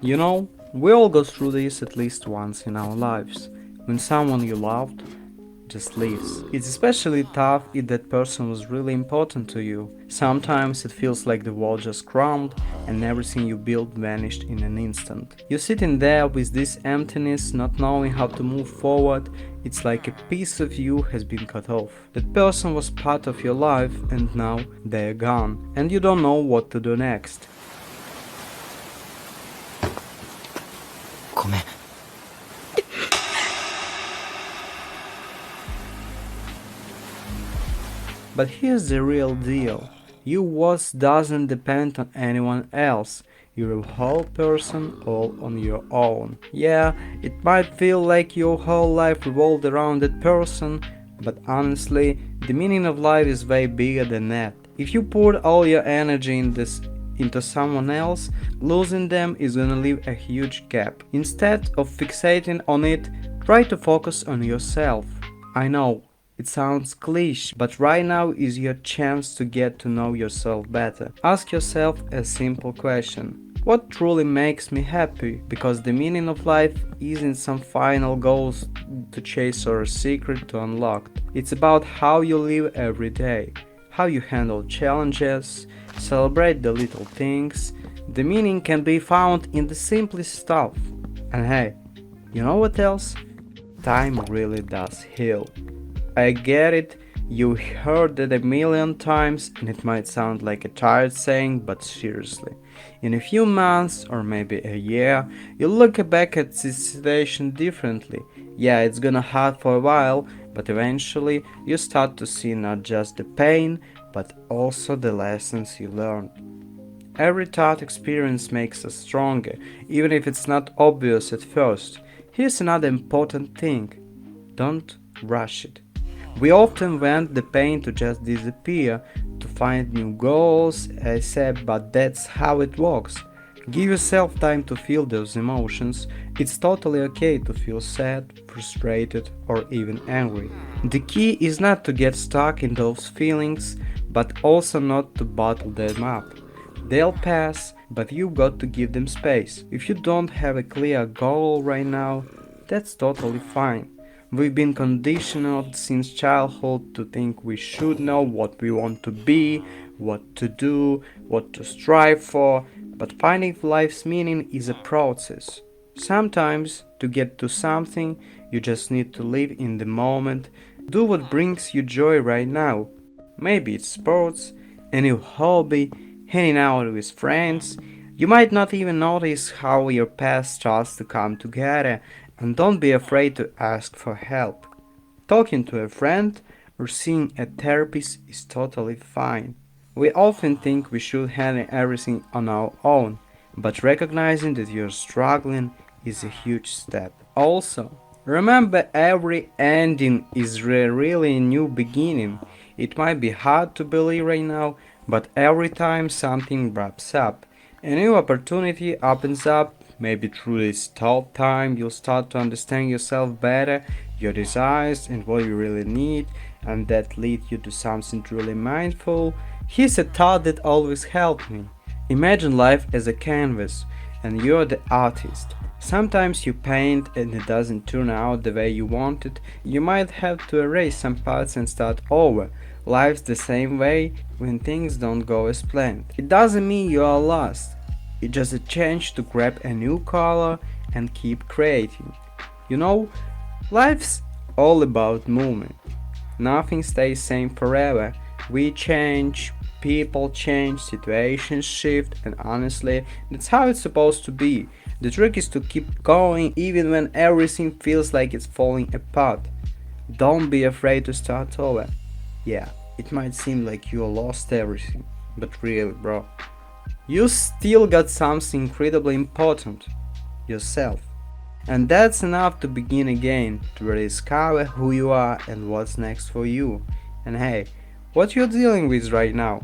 You know, we all go through this at least once in our lives, when someone you loved just leaves. It's especially tough if that person was really important to you. Sometimes it feels like the world just crumbled and everything you built vanished in an instant. You're sitting there with this emptiness, not knowing how to move forward. It's like a piece of you has been cut off. That person was part of your life and now they're gone, and you don't know what to do next. ごめん。 But here's the real deal. Your worth doesn't depend on anyone else. You're a whole person all on your own. Yeah, it might feel like your whole life revolved around that person, but honestly, the meaning of life is way bigger than that. If you poured all your energy into someone else, losing them is gonna leave a huge gap. Instead of fixating on it, try to focus on yourself. I know, it sounds cliche, but right now is your chance to get to know yourself better. Ask yourself a simple question. What truly makes me happy? Because the meaning of life isn't some final goals to chase or a secret to unlock. It's about how you live every day, how you handle challenges, celebrate the little things. The meaning can be found in the simplest stuff. And hey, you know what else? Time really does heal. I get it, you heard it a million times and it might sound like a tired saying, but seriously, in a few months or maybe a year, you'll look back at this situation differently. Yeah, it's gonna hurt for a while, but eventually you start to see not just the pain, but also the lessons you learned. Every thought experience makes us stronger, even if it's not obvious at first. Here's another important thing: don't rush it. We often want the pain to just disappear, to find new goals, I said, but that's how it works. Give yourself time to feel those emotions. It's totally okay to feel sad, frustrated, or even angry. The key is not to get stuck in those feelings, but also not to bottle them up. They'll pass, but you've got to give them space. If you don't have a clear goal right now, that's totally fine. We've been conditioned since childhood to think we should know what we want to be, what to do, what to strive for, but finding life's meaning is a process. Sometimes, to get to something, you just need to live in the moment, do what brings you joy right now. Maybe it's sports, a new hobby, hanging out with friends. You might not even notice how your path starts to come together, and don't be afraid to ask for help. Talking to a friend or seeing a therapist is totally fine. We often think we should handle everything on our own, but recognizing that you're struggling is a huge step. Also, remember every ending is really a new beginning. It might be hard to believe right now, but every time something wraps up, a new opportunity opens up. Maybe through this tough time, you'll start to understand yourself better, your desires, and what you really need, and that lead you to something truly mindful. Here's a thought that always helped me. Imagine life as a canvas, and you're the artist. Sometimes you paint and it doesn't turn out the way you wanted. You might have to erase some parts and start over. Life's the same way when things don't go as planned. It doesn't mean you are lost. It's just a chance to grab a new color and keep creating. You know, life's all about movement. Nothing stays same forever. We change, people change, situations shift, and honestly, that's how it's supposed to be. The trick is to keep going even when everything feels like it's falling apart. Don't be afraid to start over. Yeah, it might seem like you lost everything, but really, bro, you still got something incredibly important: yourself. And that's enough to begin again, to rediscover who you are and what's next for you. And hey, what you're dealing with right now,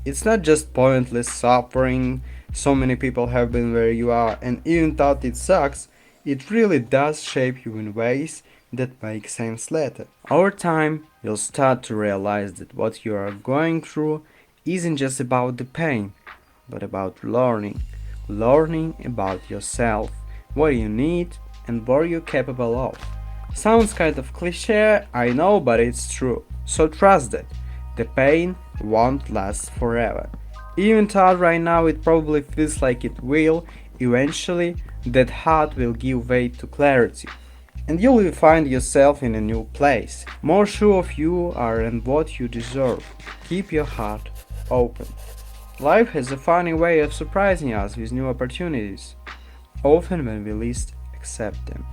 it's not just pointless suffering. So many people have been where you are, and even though it sucks, it really does shape you in ways that make sense later. Over time, you'll start to realize that what you are going through isn't just about the pain, but about learning. learning about yourself, what you need, and what you're capable of. Sounds kind of cliche, I know, but it's true. So trust that. The pain won't last forever. Even though right now it probably feels like it will, eventually that heart will give way to clarity. And you will find yourself in a new place, more sure of you are and what you deserve. Keep your heart open. Life has a funny way of surprising us with new opportunities, often when we least accept them.